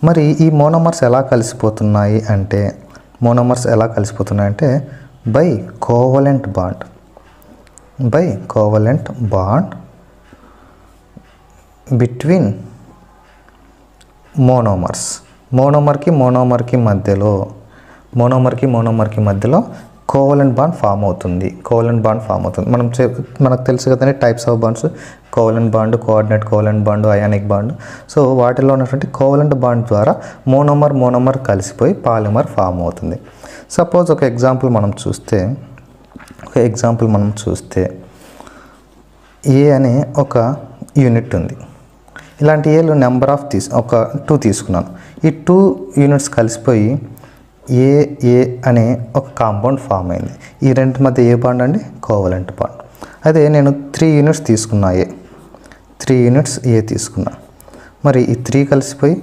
మరి ఈ మోనోమర్స్ ఎలా కలిసిపోతున్నాయి అంటే బై కోవలెంట్ బాండ్ బిట్వీన్ మోనోమర్కి మధ్యలో కోవలెంట్ బాండ్ ఫామ్ అవుతుంది. మనకు తెలుసు కదండి types of wands, covalent bond, coordinate covalent bond, ionic bond. So వాటిలో ఉన్నటువంటి కోవలెంట్ బాండ్ ద్వారా మోనోమర్ కలిసిపోయి పాలిమర్ ఫామ్ అవుతుంది. సపోజ్ ఒక ఎగ్జాంపుల్ మనం చూస్తే ఏ అనే ఒక యూనిట్ ఉంది. ఇలాంటి ఏలు నెంబర్ ఆఫ్ 2 తీసుకున్నాను. ఈ 2 యూనిట్స్ కలిసిపోయి ఏ అనే ఒక కాంపౌండ్ ఫామ్ అయింది. ఈ రెండింటి మధ్య ఏ బాండ్ అండి? Covalent bond. అదే నేను 3 యూనిట్స్ తీసుకున్నా, 3 యూనిట్స్ ఏ తీసుకున్నా. మరి ఈ 3 కలిసిపోయి